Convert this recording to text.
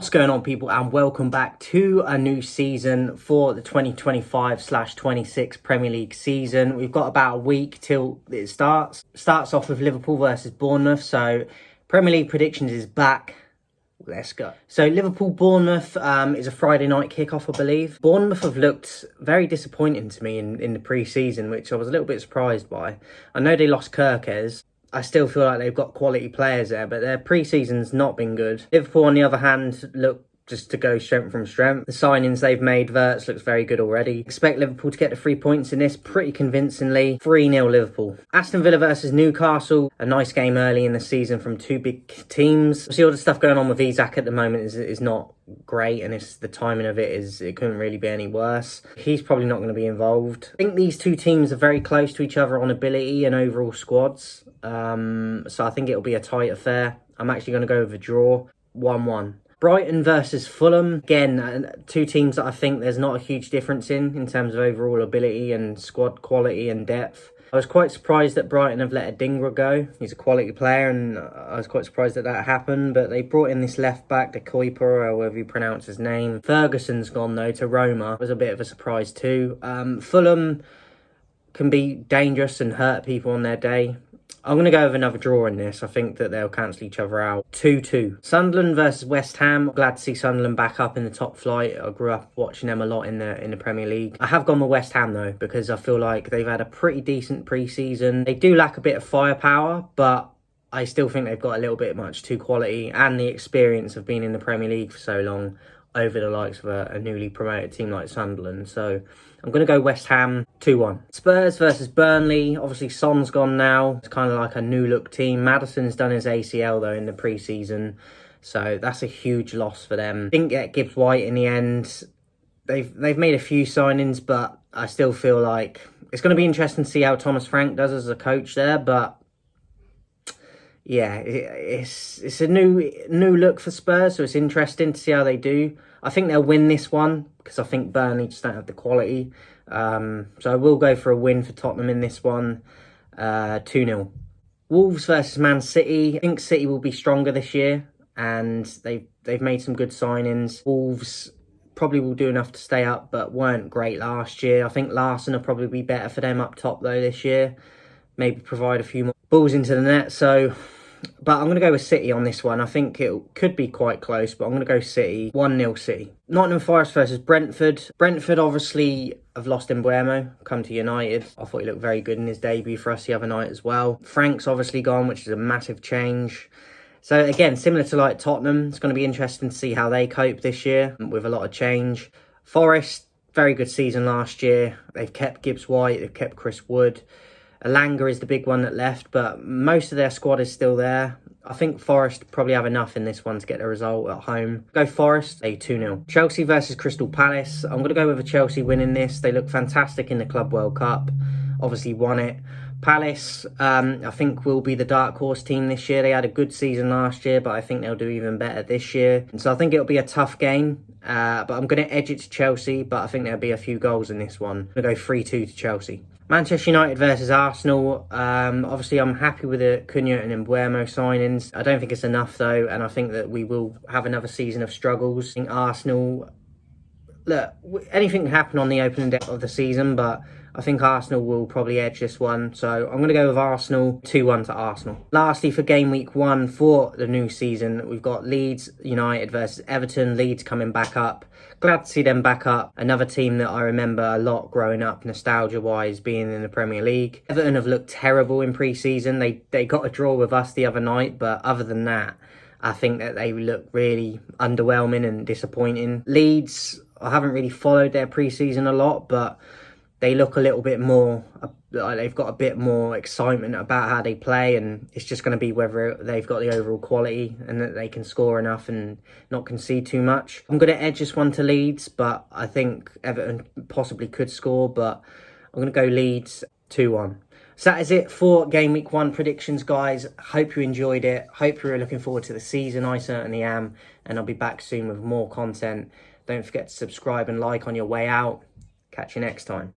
What's going on, people, and welcome back to a new season for the 2025/26 Premier League season. We've got about a week till it starts. Starts off with Liverpool versus Bournemouth, so Premier League predictions is back. Let's go. So Liverpool Bournemouth is a Friday night kickoff, I believe. Bournemouth have looked very disappointing to me in the pre-season, which I was a little bit surprised by. I know they lost Kirkes. I still feel like they've got quality players there, but their pre-season's not been good. Liverpool, on the other hand, look just to go strength from strength. The signings they've made, Wirtz looks very good already. Expect Liverpool to get the 3 points in this pretty convincingly. 3-0 Liverpool. Aston Villa versus Newcastle. A nice game early in the season from two big teams. See, all the stuff going on with Isak at the moment is not great, and the timing of it couldn't really be any worse. He's probably not going to be involved. I think these two teams are very close to each other on ability and overall squads. So I think it'll be a tight affair. I'm actually going to go with a draw, 1-1. Brighton versus Fulham. Again, two teams that I think there's not a huge difference in terms of overall ability and squad quality and depth. I was quite surprised that Brighton have let Adingra go. He's a quality player, and I was quite surprised that happened. But they brought in this left-back, De Kuiper, or however you pronounce his name. Ferguson's gone, though, to Roma. It was a bit of a surprise too. Fulham can be dangerous and hurt people on their day. I'm going to go with another draw in this. I think that they'll cancel each other out. 2-2. Sunderland versus West Ham. Glad to see Sunderland back up in the top flight. I grew up watching them a lot in the Premier League. I have gone with West Ham, though, because I feel like they've had a pretty decent pre-season. They do lack a bit of firepower, but I still think they've got a little bit much too quality and the experience of being in the Premier League for so long over the likes of a newly promoted team like Sunderland. So I'm going to go West Ham 2-1. Spurs versus Burnley. Obviously, Son's gone now. It's kind of like a new look team. Maddison's done his ACL, though, in the pre-season. So that's a huge loss for them. Didn't get Gibbs White in the end. They've made a few signings, but I still feel like it's going to be interesting to see how Thomas Frank does as a coach there. But yeah, it's a new look for Spurs, so it's interesting to see how they do. I think they'll win this one because I think Burnley just don't have the quality. So I will go for a win for Tottenham in this one, 2-0. Wolves versus Man City. I think City will be stronger this year, and they've made some good signings. Wolves probably will do enough to stay up, but weren't great last year. I think Larson will probably be better for them up top, though, this year. Maybe provide a few more balls into the net. But I'm going to go with City on this one. I think it could be quite close, but I'm going to go City. 1-0 City. Nottingham Forest versus Brentford. Brentford obviously have lost Mbuemo, come to United. I thought he looked very good in his debut for us the other night as well. Frank's obviously gone, which is a massive change. So again, similar to like Tottenham, it's going to be interesting to see how they cope this year with a lot of change. Forest, very good season last year. They've kept Gibbs White, they've kept Chris Wood. Alanga is the big one that left, but most of their squad is still there. I think Forest probably have enough in this one to get a result at home. Go Forest, a 2-0. Chelsea versus Crystal Palace. I'm going to go with a Chelsea winning this. They look fantastic in the Club World Cup. Obviously won it. Palace, I think, will be the dark horse team this year. They had a good season last year, but I think they'll do even better this year. And so I think it'll be a tough game, but I'm going to edge it to Chelsea, but I think there'll be a few goals in this one. I'm going to go 3-2 to Chelsea. Manchester United versus Arsenal. Obviously, I'm happy with the Cunha and Mbuemo signings. I don't think it's enough, though, and I think that we will have another season of struggles. I think Arsenal, look, anything can happen on the opening day of the season, but I think Arsenal will probably edge this one. So I'm going to go with Arsenal, 2-1 to Arsenal. Lastly, for game week 1 for the new season, we've got Leeds United versus Everton. Leeds coming back up. Glad to see them back up. Another team that I remember a lot growing up, nostalgia-wise, being in the Premier League. Everton have looked terrible in pre-season. They got a draw with us the other night, but other than that, I think that they look really underwhelming and disappointing. Leeds, I haven't really followed their pre-season a lot, but they look a little bit more, they've got a bit more excitement about how they play, and it's just going to be whether they've got the overall quality and that they can score enough and not concede too much. I'm going to edge this one to Leeds, but I think Everton possibly could score, but I'm going to go Leeds 2-1. So that is it for Game Week 1 predictions, guys. Hope you enjoyed it. Hope you're looking forward to the season. I certainly am, and I'll be back soon with more content. Don't forget to subscribe and like on your way out. Catch you next time.